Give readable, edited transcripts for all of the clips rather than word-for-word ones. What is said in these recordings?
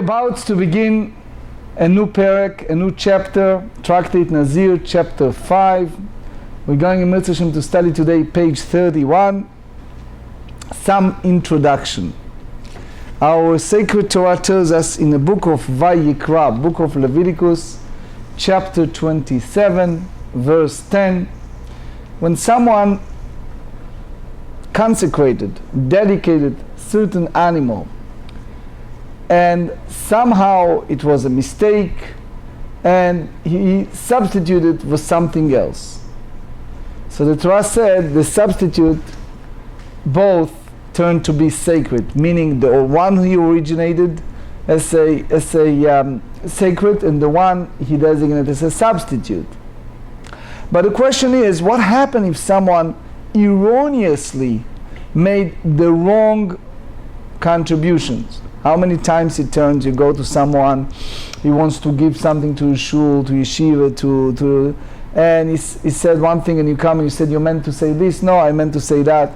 about to begin a new perek, a new chapter, Tractate Nazir, chapter 5. We're going in Mitzvah Shem to study today page 31. Some introduction. Our sacred Torah tells us in the book of Vayikra, book of Leviticus, chapter 27, verse 10, when someone consecrated, dedicated certain animal, and somehow it was a mistake and he substituted for something else. So the Torah said the substitute both turned to be sacred, meaning the one he originated as a sacred and the one he designated as a substitute. But the question is, what happened if someone erroneously made the wrong contributions? How many times it turns, you go to someone, he wants to give something to a shul, to yeshiva, and he said one thing and you come and you said, you meant to say this? No, I meant to say that.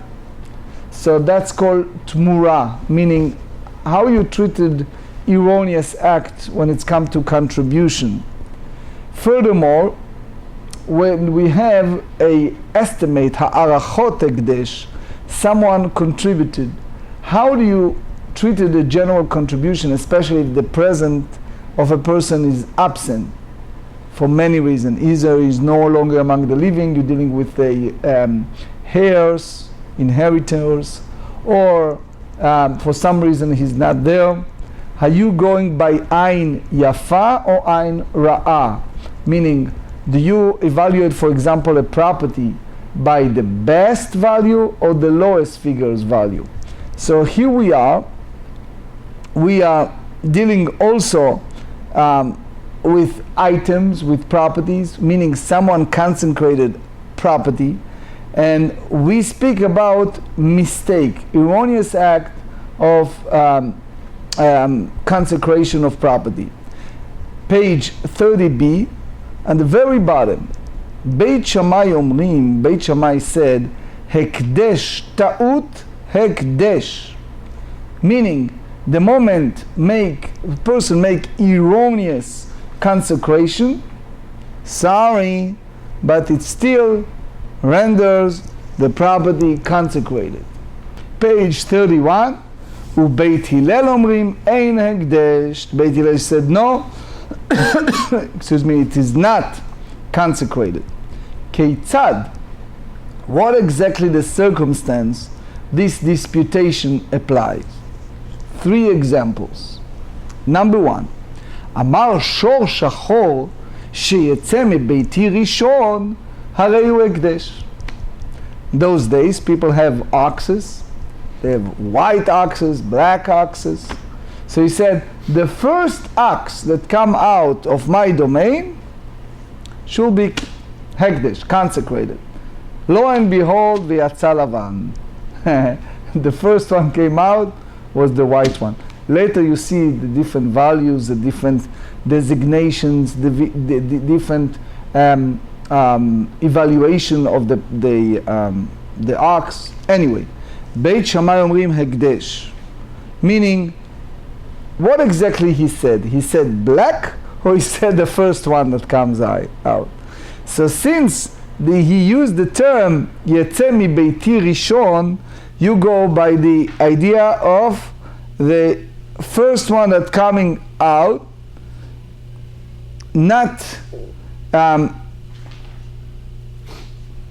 So that's called tmura, meaning how you treated erroneous act when it's come to contribution. Furthermore, when we have a estimate, ha'arachot ekdesh, someone contributed, how do you treated a general contribution, especially if the present of a person is absent for many reasons? Either he's no longer among the living, you're dealing with the heirs, inheritors, or for some reason he's not there. Are you going by ayn yafa or ayn ra'ah? Meaning, do you evaluate, for example, a property by the best value or the lowest figure's value? So here we are dealing also with items, with properties, meaning someone consecrated property, and we speak about mistake, erroneous act of consecration of property. Page 30b, at the very bottom, Beit Shammai Omrim, Beit Shammai said, Hekdesh ta'ut hekdesh, meaning the moment a person make erroneous consecration, sorry, but it still renders the property consecrated. Page 31, Ubeit Hillel Omrim ein hekdesh. Beit Hillel said no, excuse me, it is not consecrated. Keitzad, what exactly the circumstance this disputation applies? 3 examples. Number 1, Amar shor shachor sheyetze mebeiti rishon harei hu ekdesh. Those days people have oxes, they have white oxes, black oxes. So he said, the first ox that come out of my domain should be hekdesh, consecrated. Lo and behold, v'yatza lavan. The first one came out was the white one. Later you see the different values, the different designations, the different evaluation of the ox. Anyway, Beit Shammai Omrim hekdesh, meaning what exactly he said? He said black, or he said the first one that comes out? So since he used the term Yetze mi beiti rishon, you go by the idea of the first one that coming out, not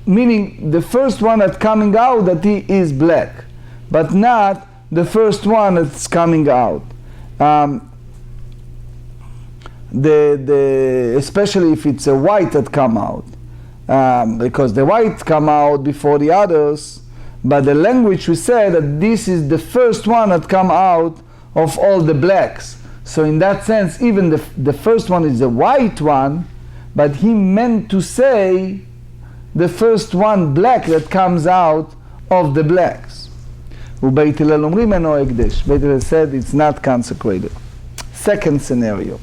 meaning the first one that coming out that he is black, but not the first one that's coming out. Especially if it's a white that come out, because the white come out before the others. But the language we say that this is the first one that come out of all the blacks. So in that sense, even the first one is the white one, but he meant to say the first one black that comes out of the blacks. Ubeit Hillel Omrim eno hekdesh. Beit Hillel said it's not consecrated. Second scenario,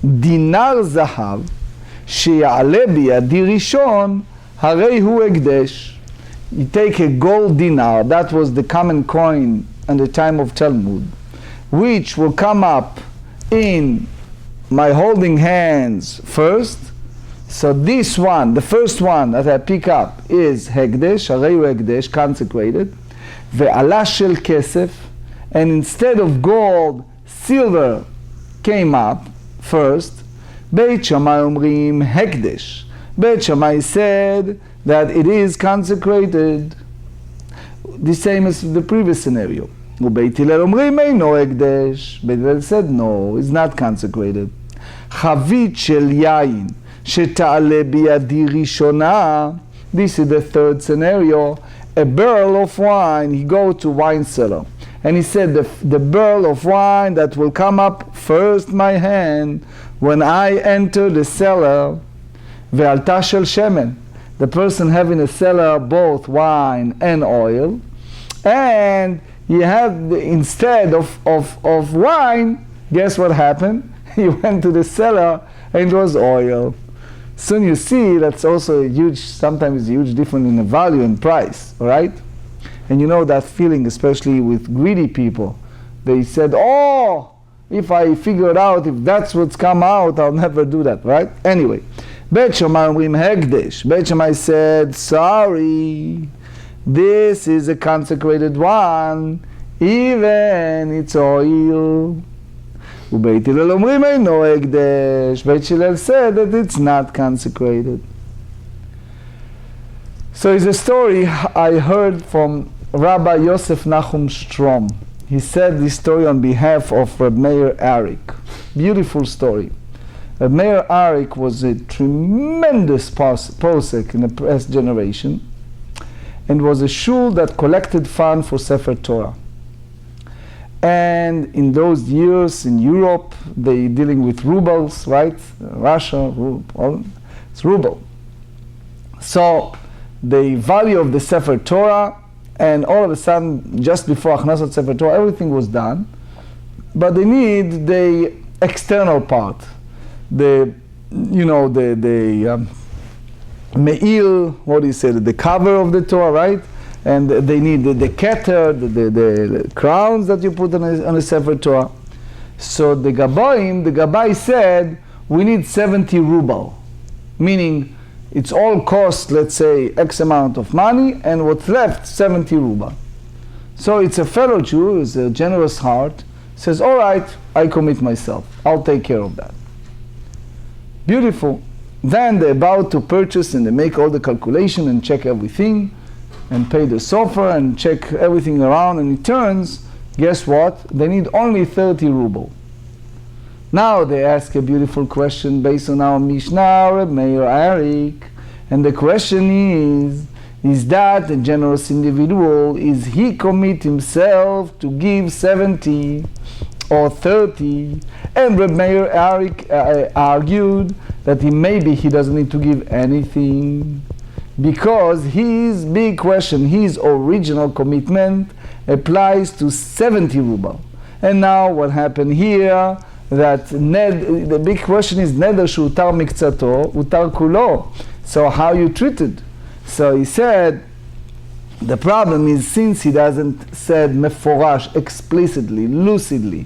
dinar zahav sheya'ale biyadi rishon harei hu hekdesh. You take a gold dinar, that was the common coin in the time of Talmud, which will come up in my holding hands first. So this one, the first one that I pick up is Hekdesh, Hareyu Hekdesh, consecrated. Ve'ala shel kesef, and instead of gold, silver came up first. Beit Shammai omrim Hekdesh. Beit Shammai said that it is consecrated. The same as the previous scenario. Ubeit Hillel omrim eino Hekdesh. Beit Hillel said no, it's not consecrated. Chavit shel yain sheta'ale biyadi rishona. This is the third scenario. A barrel of wine, he go to wine cellar. And he said, the barrel of wine that will come up first my hand when I enter the cellar. Ve'alta shel shemen. The person having a cellar, both wine and oil. And he had, instead of wine, guess what happened? He went to the cellar and it was oil. Soon you see that's also a huge, sometimes a huge difference in the value and price, all right? And you know that feeling, especially with greedy people. They said, oh, if I figure it out, if that's what's come out, I'll never do that, right? Anyway, Beit Shammai omrim Hekdesh. Beit Shammai said, sorry, this is a consecrated one, even it's oil. Ubeit Hillel omrim eino Hekdesh. Beit Hillel said that it's not consecrated. So it's a story I heard from Rabbi Yosef Nachum Strom. He said this story on behalf of Reb Meir Arik. Beautiful story. Reb Meir Arik was a tremendous posek in the past generation, and was a shul that collected funds for Sefer Torah. And in those years in Europe, they dealing with rubles, right? Russia, it's ruble. So the value of the Sefer Torah, and all of a sudden, just before Achnasat Sefer Torah, everything was done. But they need the external part, the me'il, what do you say, the cover of the Torah, right? And they need the keter, the crowns that you put on a Sefer Torah. So the Gabbai said, we need 70 ruble, meaning it's all cost, let's say, X amount of money, and what's left, 70 ruble. So it's a fellow Jew, it's a generous heart, says, all right, I commit myself, I'll take care of that. Beautiful. Then they're about to purchase, and they make all the calculation and check everything, and pay the sofer and check everything around, and it turns, guess what? They need only 30 ruble. Now they ask a beautiful question based on our Mishnah, Reb Meir Arik. And the question is that a generous individual, is he commit himself to give 70 or 30? And Reb Meir Arik argued that maybe he doesn't need to give anything, because his big question, his original commitment applies to 70 ruble. And now what happened here, that the big question is Neder shutar mikzato, utar kulo. So how you treat it? So he said, the problem is, since he doesn't said meforash, explicitly, lucidly,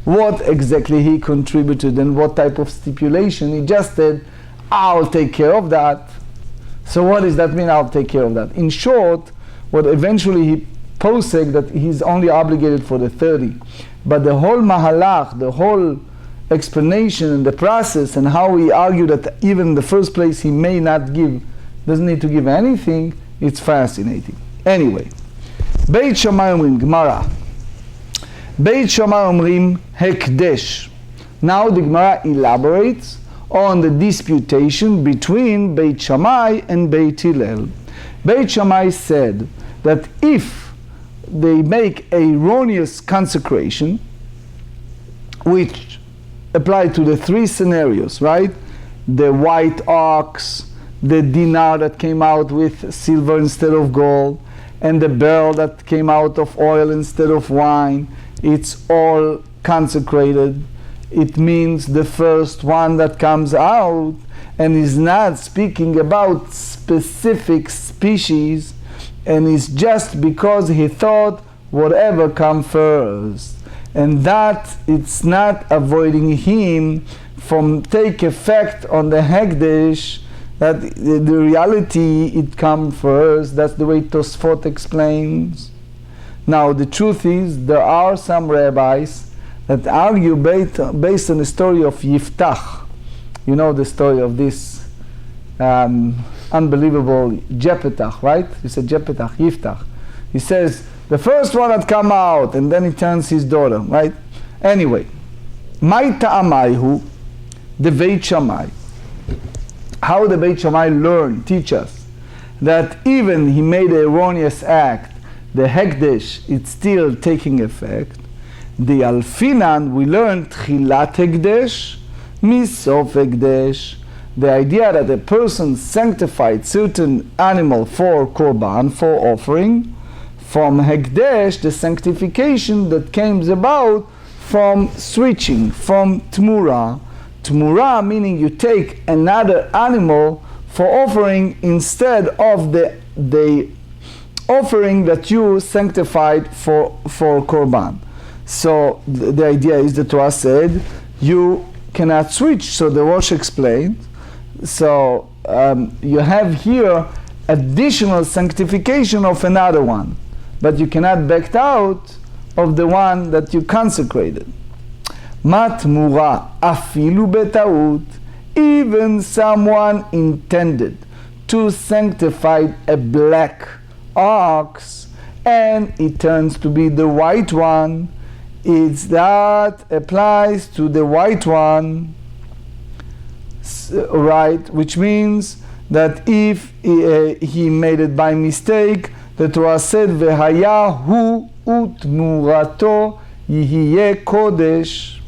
what exactly he contributed and what type of stipulation, he just said, I'll take care of that. So what does that mean, I'll take care of that? In short, what eventually he posek that he's only obligated for the 30. But the whole mahalach, the whole explanation and the process, and how he argued that even in the first place he may not give, doesn't need to give anything, it's fascinating. Anyway, Beit Shammai omrim, Gemarrah. Beit Shammai omrim hekdesh. Now the Gemarrah elaborates on the disputation between Beit Shammai and Beit Hillel. Beit Shammai said that if they make erroneous consecration, which apply to the three scenarios, right? The white ox, the dinar that came out with silver instead of gold, and the barrel that came out of oil instead of wine, it's all consecrated. It means the first one that comes out, and is not speaking about specific species, and it's just because he thought whatever come first. and that it's not avoiding him from take effect on the Hekdesh, that the reality it comes first. That's the way Tosfot explains. Now the truth is, there are some rabbis that argue based on the story of Yiftach. You know the story of this unbelievable Jepetach, right? You said Jepetach, Yiftach. He says, the first one had come out, and then he turns his daughter, right? Anyway, Mai ta'amayhu, the Beit Shammai. How the Beit Shammai teach us that even he made an erroneous act, the Hekdesh, it's still taking effect. The Alfinan, we learned Tchilat Hekdesh, Misof Hekdesh. The idea that a person sanctified certain animal for Korban, for offering, from Hekdesh, the sanctification that came about from switching, from Tmura. Tmura meaning you take another animal for offering instead of the offering that you sanctified for Korban. So the idea is the Torah said you cannot switch. So the Rosh explained. So you have here additional sanctification of another one, but you cannot back out of the one that you consecrated. Matmura afilu betaut, even someone intended to sanctify a black ox and it turns to be the white one, that applies to the white one, right? Which means that if he made it by mistake, the Torah said, "V'haya hu utmurato yihye kodesh."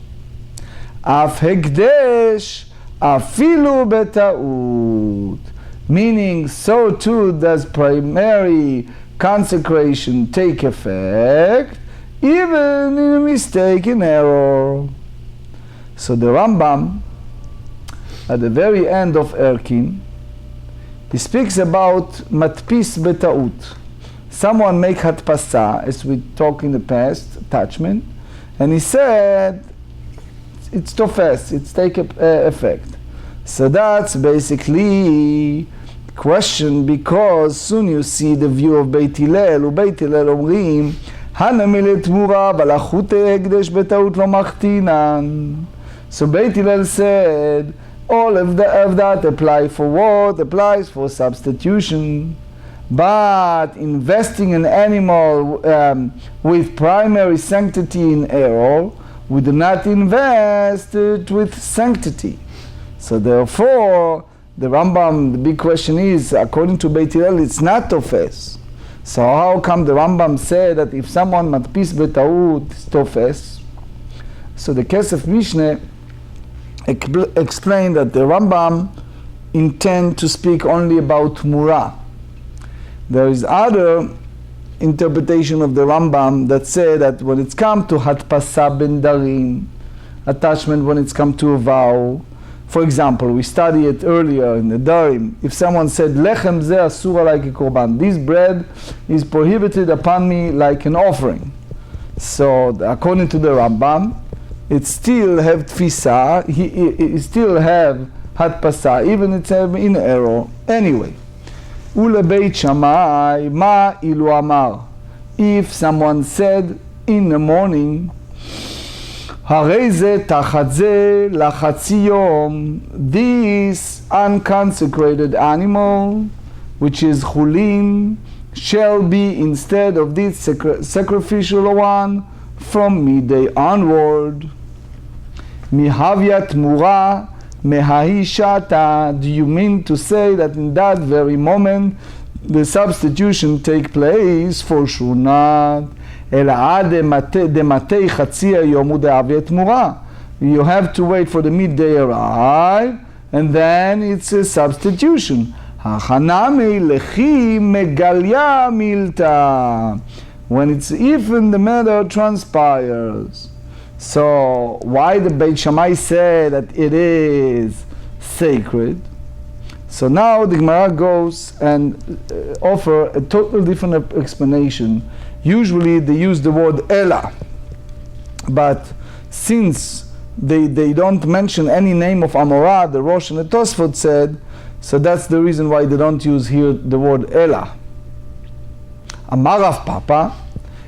Af hekdesh afilu betaut, meaning so too does primary consecration take effect, even in a mistake, in error. So the Rambam, at the very end of Erkin, he speaks about matpis betaut. Someone make hatpasa, as we talked in the past, attachment, and he said, it's tofes, it's take effect. So that's basically question, because soon you see the view of Beit Hillel, ובית הלל אומרים, הנמיל תמורה, בלחות הקדש בטעות לא מחתינן. So Beit Hillel said, all of that apply for what? Applies for substitution. But investing an animal with primary sanctity in error, we do not invest it with sanctity. So therefore, the Rambam, the big question is, according to Beit Hillel, it's not tofes. So how come the Rambam said that if someone matpis betaut, it's tofes? So the Kesef Mishneh explained that the Rambam intend to speak only about Tmura. There is other interpretation of the Rambam that say that when it's come to Hatpasa ben Darim, attachment when it's come to a vow, for example, we studied it earlier in the Nedarim, if someone said, Lechem ze asura like a korban, this bread is prohibited upon me like an offering. So according to the Rambam, it still have tfisa, he still have Hatpasa, even it's in error. Anyway, Ulebeit Shammai, ma ilu amar. If someone said in the morning, Harei ze tachat ze lachatzi yom, this unconsecrated animal, which is chulin, shall be instead of this sacrificial one from midday onward. Mihavya tmura mehahi shata. Do you mean to say that in that very moment the substitution take place? For sure not. אלא עד דמתי חצי היום הוא דאביה תמורה. You have to wait for the midday arrive, and then it's a substitution. החנמי לכי מגליה מילתא. When it's even the matter transpires. So why the Beit Shammai say that it is sacred? So now the Gemara goes and offer a totally different explanation. Usually they use the word ela. But since they don't mention any name of Amorah, the Rosh and the Tosfot said, so that's the reason why they don't use here the word Ela. Amar Rav Papa,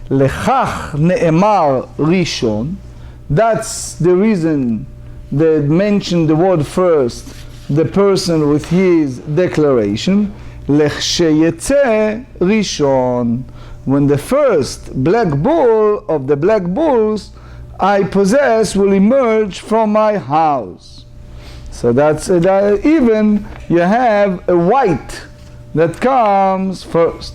Lechach ne'emar rishon, that's the reason they mention the word first, the person with his declaration, Lech sheyetze rishon, when the first black bull of the black bulls I possess will emerge from my house. So that's even you have a white that comes first.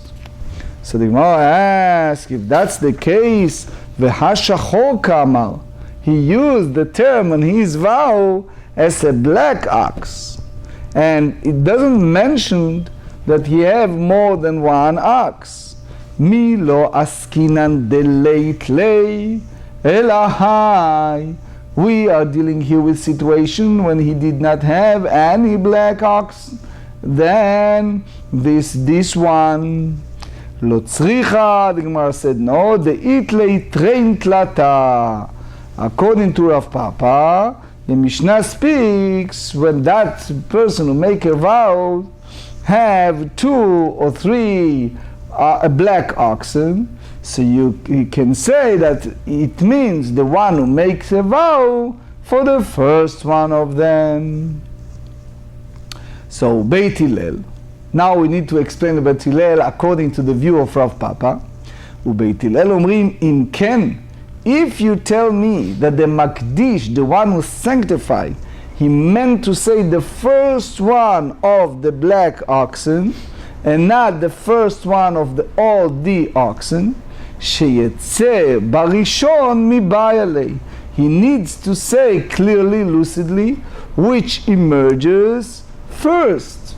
So the Gemara asks, if that's the case, v'hashachor kamar, he used the term in his vow as a black ox, and it doesn't mention that he have more than one ox. Mi lo askinan deleit lei elahai. We are dealing here with situation when he did not have any black ox. Then this one lo tzricha. The Gemara said no. The itlei train tlata. According to Rav Papa, the Mishnah speaks when that person who make a vow have 2 or 3 black oxen, so you can say that it means the one who makes a vow for the first one of them. So Beit Hillel. Now we need to explain the Beit Hillel according to the view of Rav Papa. ובית הלל אומרים, אם כן, if you tell me that the Makdish, the one who sanctified, he meant to say the first one of the black oxen, and not the first one of all the oxen, שיצא בראשון מבעלי. He needs to say clearly, lucidly, which emerges first.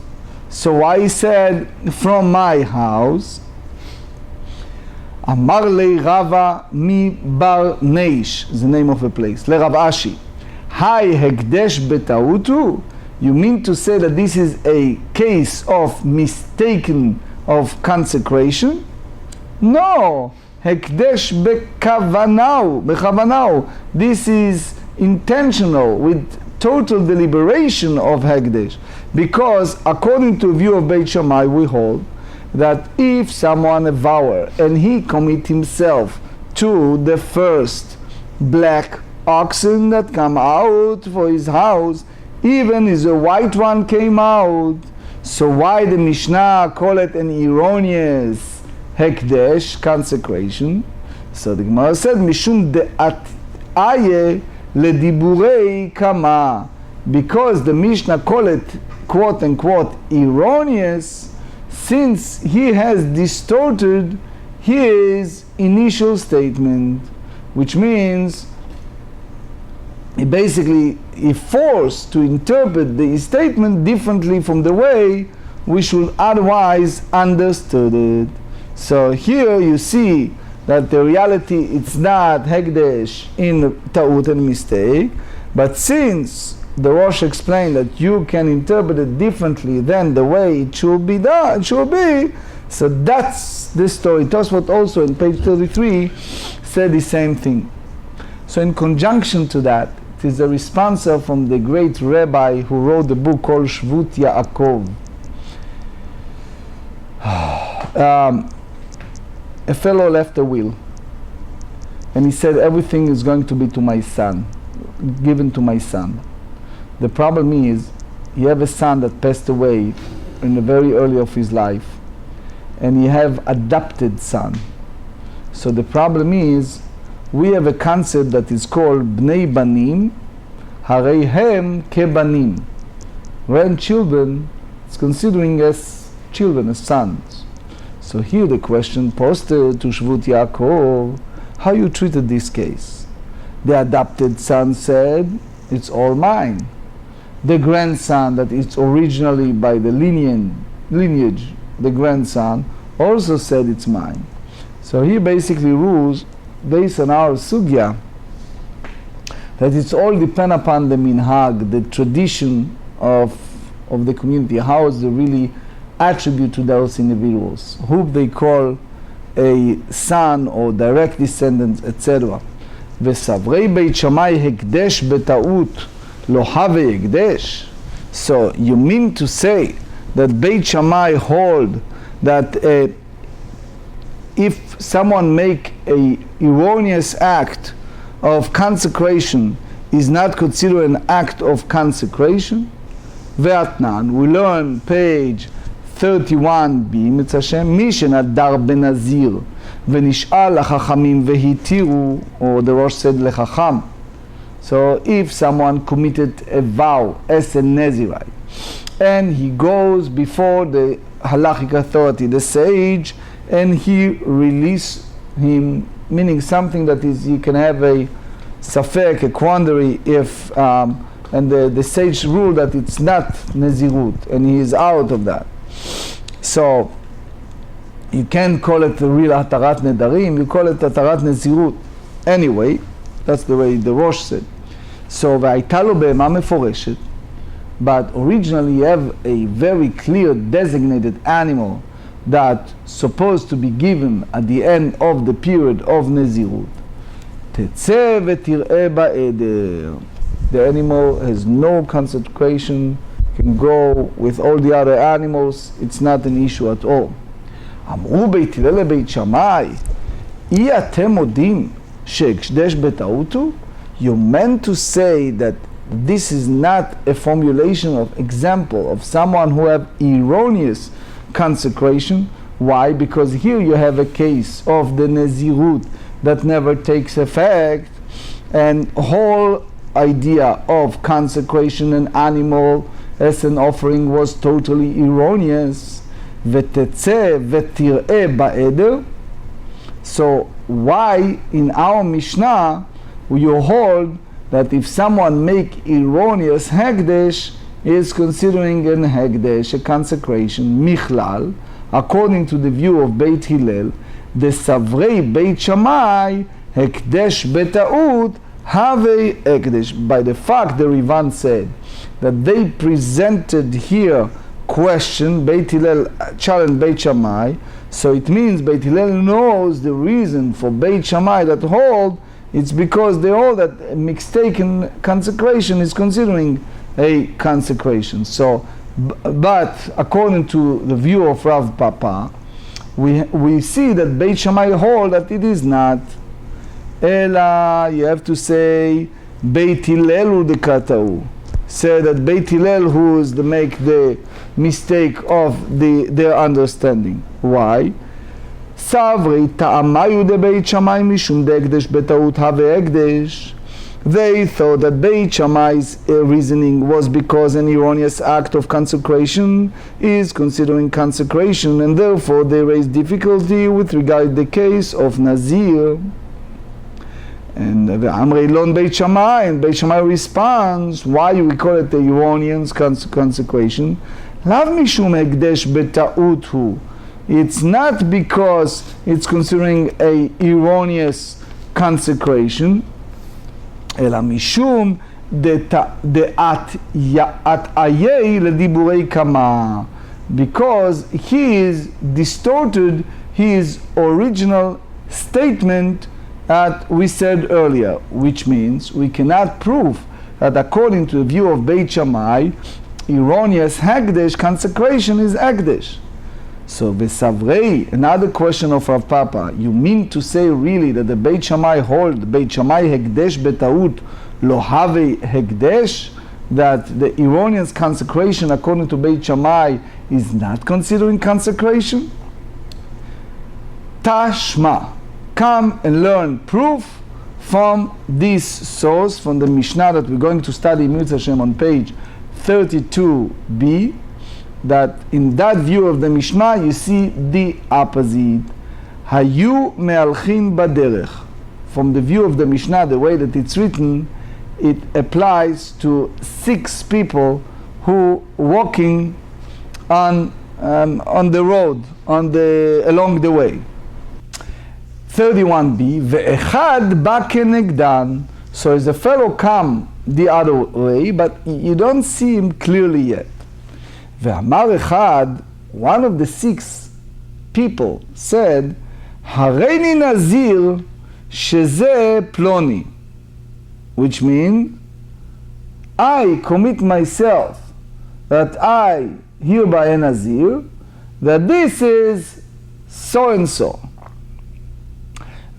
So why he said, from my house? Amar le Rava mi bar Neish, the name of a place, le Rav Ashi. Hai hekdesh betautu. You mean to say that this is a case of mistaken of consecration? No. Hekdesh bekavanau. This is intentional, with total deliberation of Hekdesh. Because according to view of Beit Shammai, we hold that if someone a vower and he commit himself to the first black oxen that come out for his house, even if a white one came out, so why the Mishnah call it an erroneous Hekdesh, consecration? So the Gemara said, Mishum de'ataye lediburei kama. Because the Mishnah call it, quote unquote, erroneous, since he has distorted his initial statement, which means he forced to interpret the statement differently from the way we should otherwise understood it. So here you see that the reality, it's not Hekdesh in ta'ut and mistake, but since the Rosh explained that you can interpret it differently than the way it should be done, so that's the story. Tosfot also in page 33 said the same thing. So in conjunction to that, it is a response from the great rabbi who wrote the book called Shvut Yaakov. A fellow left a will, and he said everything is going to be to my son, given to my son. The problem is, he have a son that passed away in the very early of his life, and he have adopted son. So the problem is, we have a concept that is called Bnei Banim, Hareihem Kebanim. Grandchildren, it's considering as children, as sons. So here the question posted to Shvut Yaakov, how you treated this case? The adopted son said, it's all mine. The grandson that is originally by the lineage, the grandson, also said it's mine. So he basically rules, based on our sugya, that it's all depend upon the minhag, the tradition of the community, how they really attribute to those individuals, who they call a son or direct descendants, etc. וסברי בית שמאי הקדש בטעות לא הווה הקדש. So you mean to say that Beit Shammai hold that if someone make a erroneous act of consecration is not considered an act of consecration? Ve'atnan, we learn page 31b, Mitzashem, מי שנדר בנזיר ונשאל לחכמים והתירו, or the Rosh said לחכם. So if someone committed a vow as a Nazirite and he goes before the halachic authority, the sage, and he release him, meaning something that is, he can have a safek, a quandary, if and the sage rule that it's not Nazirut, and he is out of that. So you can't call it the real Atarat Nedarim, you call it Atarat Nazirut. Anyway, that's the way the Rosh said. So והייתה לו בהמה מפורשת, but originally you have a very clear designated animal that supposed to be given at the end of the period of Nezirut. תצא ותראה בעדר. The animal has no consecration, can go with all the other animals, it's not an issue at all. אמרו בית הלל לבית שמאי, אי אתם מודים שהקדש בטעות הוא? You meant to say that this is not a formulation of example of someone who have erroneous consecration. Why? Because here you have a case of the Nezirut that never takes effect, and whole idea of consecration an animal as an offering was totally erroneous. ותצא ותראה בעדר. So why in our Mishnah you hold that if someone make erroneous hekdesh is considering an hekdesh, a consecration, michlal, according to the view of Beit Hillel, the savrei Beit Shammai hekdesh betaut have hekdesh. By the fact the Rivan said that they presented here question, Beit Hillel challenged Beit Shammai, so it means Beit Hillel knows the reason for Beit Shammai that hold. It's because they hold that mistaken consecration is considering a consecration. So, but according to the view of Rav Papa, we see that Beit Shammai hold that it is not. Ela, you have to say Beit Hillel dekatau. Say that Beit Hillel who is the make the mistake of their understanding. Why? סברי טעמיו דבית שמאי משום דקדש בטעות הווה הקדש. They thought that Beit Shammai's reasoning was because an erroneous act of consecration is considering consecration, and therefore they raised difficulty with regard to the case of Nazir. And Amrei Lon Beit Shammai, and Beit Shammai responds, why we call it the erroneous consecration? Lav mishum הקדש בטעות הוא. It's not because it's considering a erroneous consecration, אלא משום דאטאיי לדיבורי כמה, because he is distorted his original statement that we said earlier, which means we cannot prove that according to the view of Beit Shammai, erroneous hekdesh consecration is hekdesh. So Vesavrei, another question of Rav Papa, you mean to say really that the Beit Shammai hold, Beit Shammai hekdesh betaut lo have hekdesh, that the erroneous consecration according to Beit Shammai is not considering consecration? Tashma, come and learn proof from this source, from the Mishnah that we're going to study Mitzvah Hashem on page 32b, that in that view of the Mishnah you see the opposite. Hayu me'alchin baderech. From the view of the Mishnah, the way that it's written, it applies to 6 people who walking on the road, along the way. 31b, ve'echad ba kenegdan. So as a fellow come the other way, but you don't see him clearly yet. Ve'amar echad, one of the 6 people said, Hareini Nazir שזה פלוני, which means I commit myself that I hereby a Nazir, that this is so and so.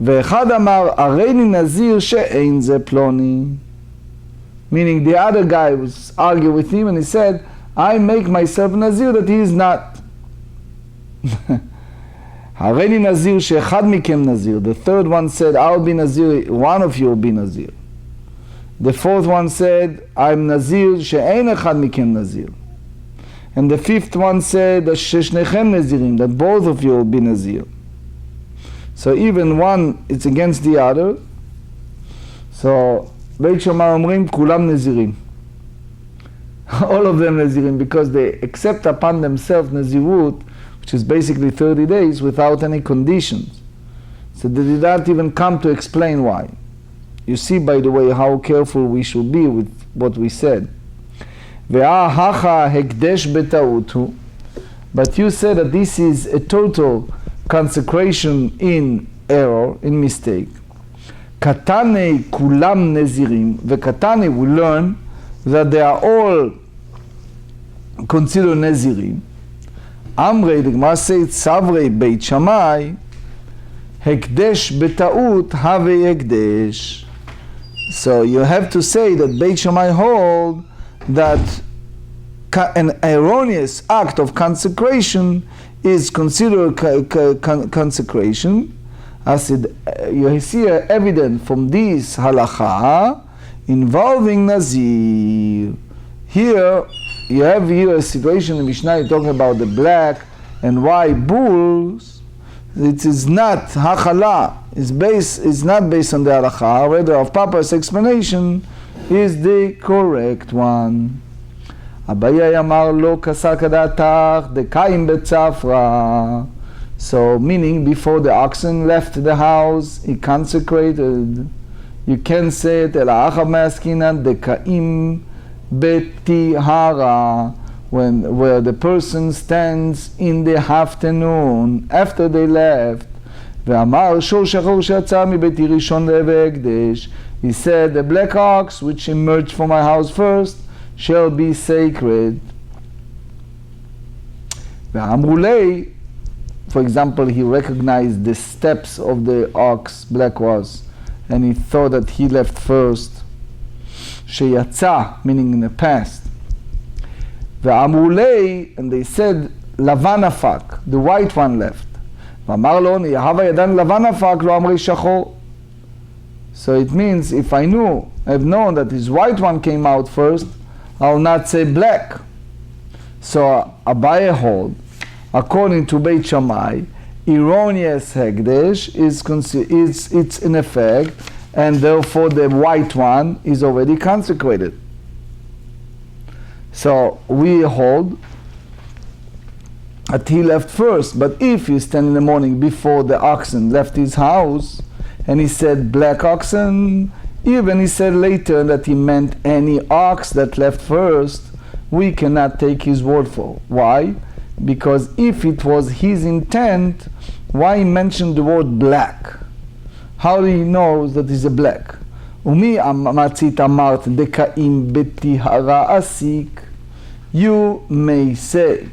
ואחד אמר, הריני נזיר שאין זה פלוני. Meaning the other guy was arguing with him and he said, I make myself Nazir that he is not. הריני נזיר שאחד מכם נזיר. The third one said, I'll be Nazir, one of you will be Nazir. The fourth one said, I'm Nazir שאין אחד מכם נזיר. And the fifth one said, ששניכם נזירים, that both of you will be Nazir. So even one, it's against the other. So, בית שמאי אומרים, כולם נזירים. All of them נזירים, because they accept upon themselves נזירות, which is basically 30 days without any conditions. So they did not even come to explain why. You see, by the way, how careful we should be with what we said. הקדש בטעות הוא. But you said that this is a total consecration in error, in mistake. קטני כולם נזירים, וקטני we learn that they are all considered נזירים. אמרי, the Gemara says, סברי בית שמאי, הקדש בטעות הווה הקדש. So you have to say that Beit Shammai hold that an erroneous act of consecration is considered consecration. As you see evidence from this halacha involving Nazir. Here you have a situation in Mishnah talking about the black and white bulls. It is not hachala. It's not based on the halacha. Rather, of Papa's explanation is the correct one. Abaye amar lo kasar kadatach dekaim betzafra. So, meaning before the oxen left the house, he consecrated. You can say it ela achav me'askinan dekaim betihara, where the person stands in the afternoon after they left. ואמר שור שחור שיצא מביתי ראשון להווה הקדש. He said, the black ox which emerged from my house first shall be sacred. ואמרו לי, for example, he recognized the steps of the ox, black was, and he thought that he left first. שיצא, meaning in the past. ואמרו לי, and they said, לבן הפק, the white one left. ואמר לו, יהב הידן לבן הפק, לא אמרי שחור. So it means, if I have known that his white one came out first, I'll not say black. So Abaye hold, according to Beit Shammai, erroneous hekdesh it's in effect, and therefore the white one is already consecrated. So we hold that he left first, but if you stand in the morning before the oxen left his house, and he said black oxen, even he said later that he meant any ox that left first, we cannot take his word for. Why? Because if it was his intent, why he mentioned the word black? How do he know that he's a black? Umi amatzit amart dekaim betihara asik. You may say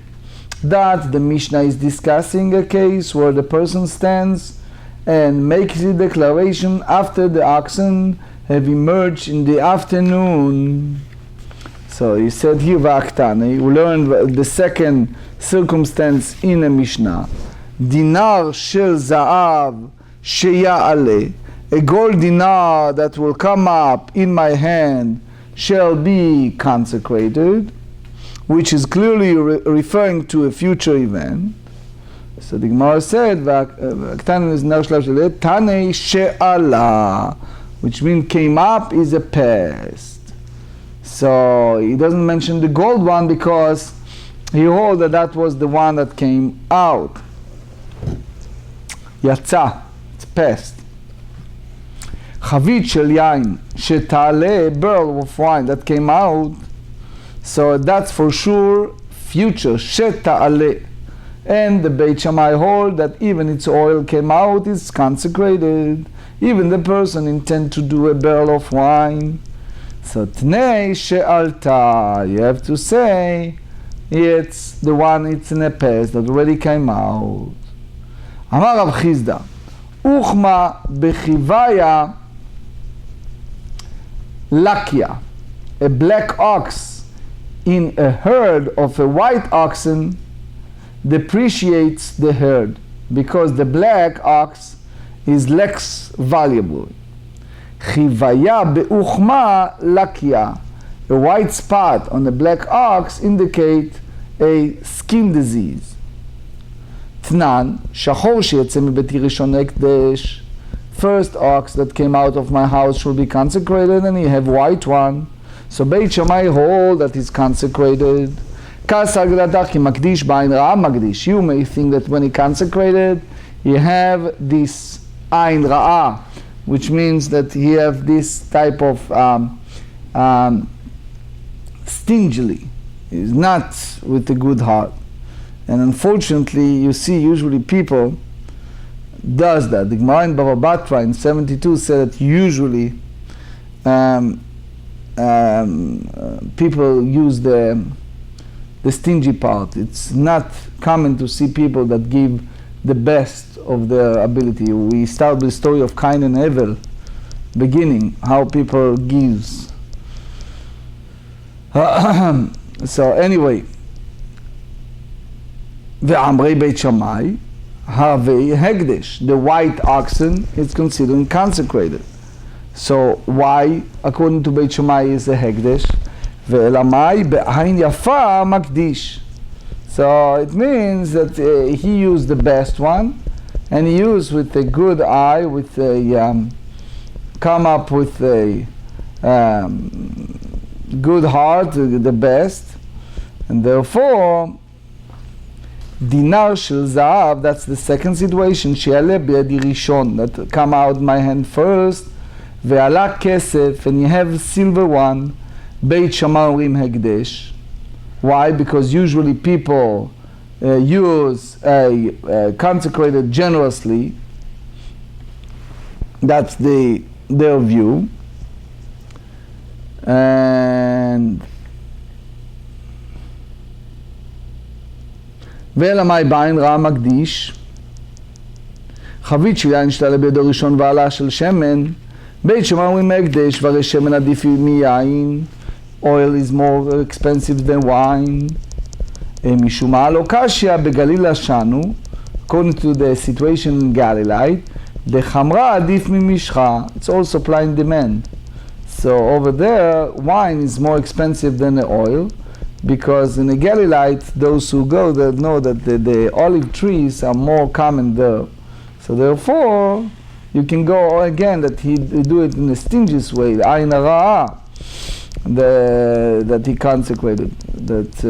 that the Mishnah is discussing a case where the person stands and makes the declaration after the oxen have emerged in the afternoon. So he said here v'aktane. We learned the second circumstance in a Mishnah. Dinar shel za'av sheya'ale. A gold dinar that will come up in my hand shall be consecrated, which is clearly referring to a future event. So the Gemara said, Tanei she'ala, which means came up is a past. So he doesn't mention the gold one because he holds that was the one that came out. Yatsa, it's past. Chavit shel yain she'tale, a barrel of wine that came out. So that's for sure future, she'ta'ale. And the Beit Shammai hold that even its oil came out, it's consecrated. even the person intend to do a barrel of wine. So Tnei she'alta, you have to say it's the one it's in a past that already came out. Amar Rav Chizda, Uchma bechivaya lakia, a black ox in a herd of a white oxen depreciates the herd because the black ox is less valuable. Chivaya beuchma lakia, a white spot on the black ox indicate a skin disease. Tnan, shachor she'etzeh mibeti rishon ekdesh, first ox that came out of my house should be consecrated, and you have white one. So Beit Shammai hold that is consecrated. You may think that when he consecrated, he have this ain ra'ah, which means that he have this type of stingily. He's not with a good heart. And unfortunately, you see usually people does that. The Gemarrah in Bava Batra in 72 said that usually people use the stingy part. It's not common to see people that give the best of their ability. We start with the story of Cain and Abel, beginning, how people gives. So anyway, Ve'amrei Beit Shammai, Harvei Hegdesh, the white oxen is considered consecrated. So why, according to Beit Shammai, is a Hegdesh? Ve'elamai be'ain yafa makdish. So it means that he used the best one, and he used with a good eye, with a come up with a good heart, the best, and therefore dinar shel zahav, that's the second situation, she'aleh b'yadi rishon, that come out my hand first, ve'ala kesef, and you have silver one, Beit Shammai omrim hegdesh. Why? Because usually people use a consecrated generously. That's their view. And ואלמי בעין רע מקדיש, חבית שילה נשתלה בידו ראשון ועלה של שמן, בית שמאי אומרים הקדש, והרי שמן עדיף מיין, oil is more expensive than wine. משום מה לא קשיא בגליל שנו, according to the situation in Galilee, דחמרה עדיף ממשחה, it's all supply and demand. So over there, wine is more expensive than the oil, because in the Galilee, those who go there know that the olive trees are more common there. So therefore, you can go again that he do it in a stingy way, the ayin hara, that he consecrated. That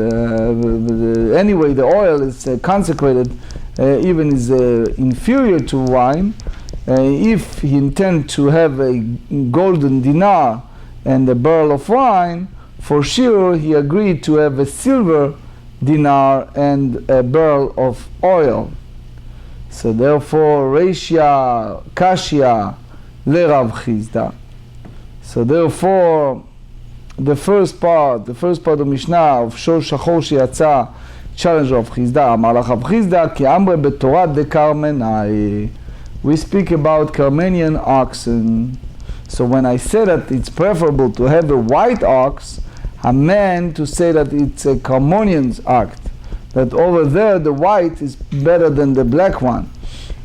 anyway, the oil is consecrated, even is inferior to wine. If he intend to have a golden dinar and a barrel of wine, for sure he agreed to have a silver dinar and a barrel of oil. So therefore, Reishya, Kashya, Le Rav Chizda. So therefore, the first part of Mishnah of Shor Shachor Sheyatza, challenge of Chizda, Amar Rav Chizda, Ki Amre B'Torah de Karmenai. We speak about Carmenian oxen. So when I say that it's preferable to have a white ox, I meant to say that it's a Carmonian's act. That over there the white is better than the black one.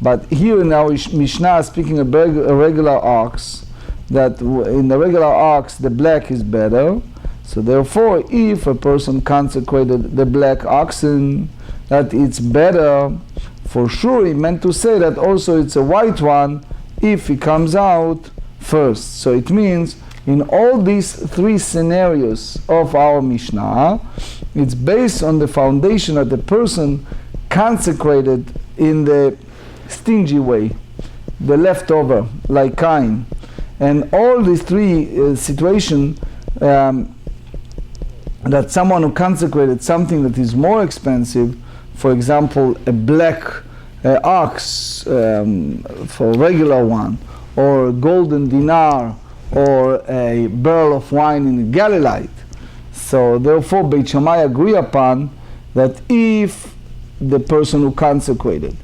But here in our Mishnah speaking about a regular ox, that in the regular ox the black is better. So therefore, if a person consecrated the black oxen, that it's better, for sure he meant to say that also it's a white one if he comes out first. So it means in all these three scenarios of our Mishnah, it's based on the foundation that the person consecrated in the stingy way, the leftover, like Cain. And all these three situations, that someone who consecrated something that is more expensive, for example, a black ox for a regular one, or a golden dinar, or a barrel of wine in Galilee. So therefore Beit Shammai agree upon that if the person who consecrated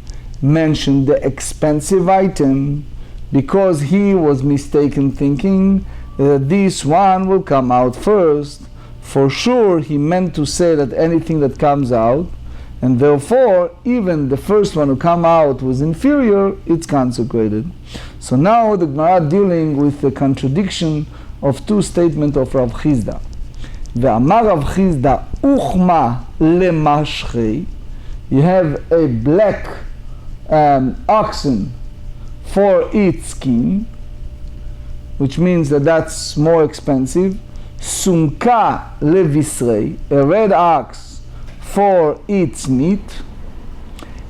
mentioned the expensive item because he was mistaken thinking that this one will come out first, for sure he meant to say that anything that comes out, and therefore even the first one who come out was inferior, it's consecrated. So now the Gemarrah dealing with the contradiction of two statements of Rav Chizda. Ve'amar Rav Chizda uchma lemashchei. You have a black oxen for its skin, which means that that's more expensive. Sumka levisrei, a red ox for its meat.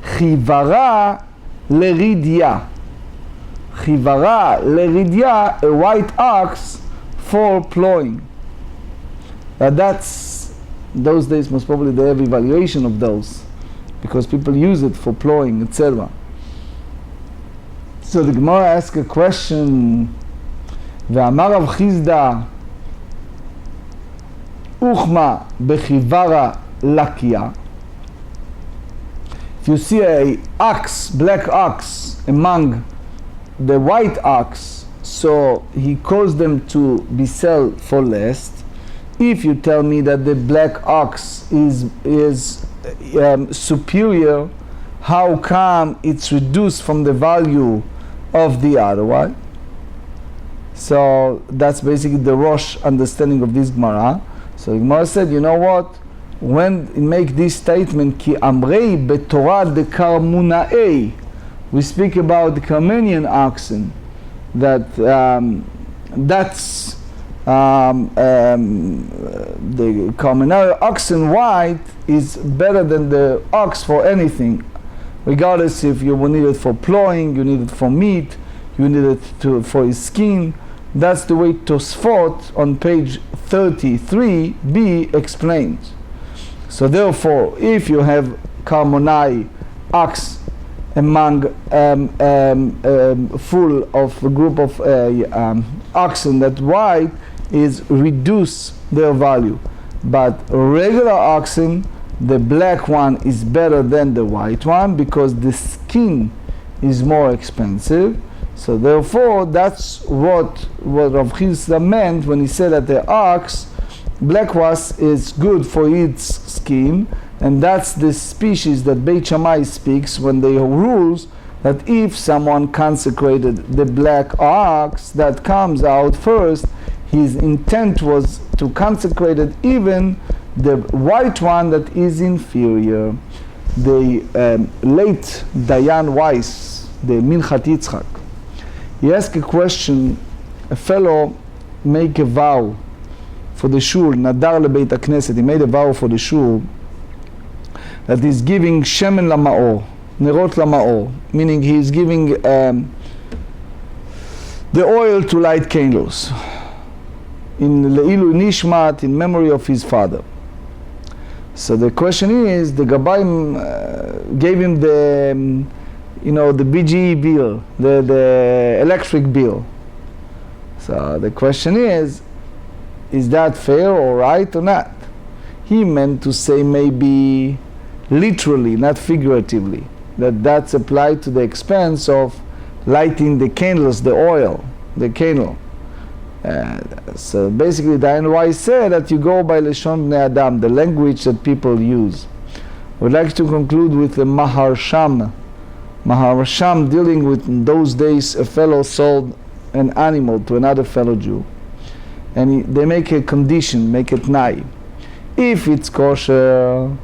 Chivara leridya. Chivara leridya, a white ox for plowing. That's, those days most probably they have evaluation of those, because people use it for plowing, etc. So the Gemara asks a question, Ve'amar Rav Chizda uchma bechivara lakia. If you see a ox, black ox, among the white ox, so he caused them to be sold for less. If you tell me that the black ox is superior, how come it's reduced from the value of the other one? So that's basically the Rosh understanding of this Gemara. So the Gemara said, you know what? When it make this statement, Ki amrei betorah de karmunaei, we speak about the Carmenian oxen, that that's the Carmenare oxen white is better than the ox for anything, regardless if you need it for plowing, you need it for meat, you need it for his skin. That's the way Tosfot on page 33b explains. So therefore, if you have Carmonai ox among full of a group of oxen, that white is reduce their value, but regular oxen, the black one is better than the white one because the skin is more expensive. So therefore that's what Rav Chizda meant when he said that the ox, black was, is good for its skin, and that's the species that Beit Shammai speaks when they rules that if someone consecrated the black ox that comes out first, his intent was to consecrate it even the white one that is inferior. The late Dayan Weiss, the Minchat Yitzchak, he asked a question. A fellow make a vow for the shul, Nadar lebeit HaKnesset. He made a vow for the shul that he's giving shemen lamaor, nerot lamaor, meaning he's giving the oil to light candles in leilu nishmat, in memory of his father. So the question is, the Gabayim gave him the the BGE bill, the electric bill. So the question is that fair or right or not? He meant to say maybe literally, not figuratively, that's applied to the expense of lighting the candles, the oil, the candle. So basically the NY said that you go by Leshon Bnei Adam, the language that people use. I would like to conclude with the Maharsham. Maharsham dealing with, in those days, a fellow sold an animal to another fellow Jew, and they make a condition, make it nai. If it's kosher,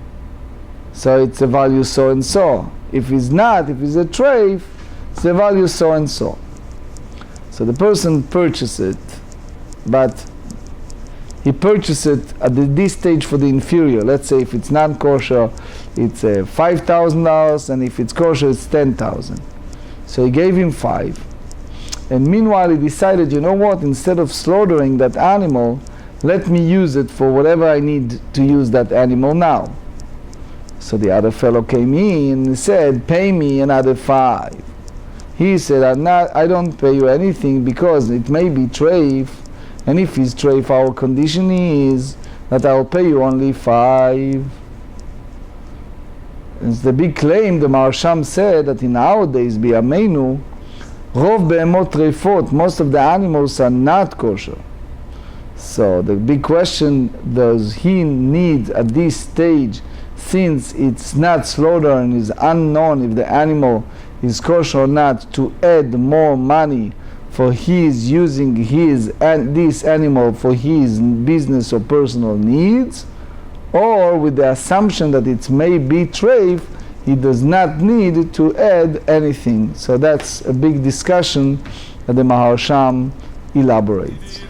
so it's a value so and so. If it's not, if it's a treif, it's a value so and so. So the person purchased it, but he purchased it at this stage for the inferior. Let's say if it's not kosher, it's $5,000, and if it's kosher, it's $10,000. So he gave him 5. And meanwhile, he decided, you know what? Instead of slaughtering that animal, let me use it for whatever I need to use that animal now. So the other fellow came in and said, pay me another 5. He said, I don't pay you anything because it may be treif, and if it's treif, our condition is that I'll pay you only 5. It's the big claim. The Marsham said that in nowadays, b'yameinu, rov be'emot treifot, most of the animals are not kosher. So the big question, does he need at this stage, since it's not slaughtered and is unknown if the animal is kosher or not, to add more money for his using this animal for his business or personal needs, or with the assumption that it may be treif, he does not need to add anything. So that's a big discussion that the Maharsham elaborates.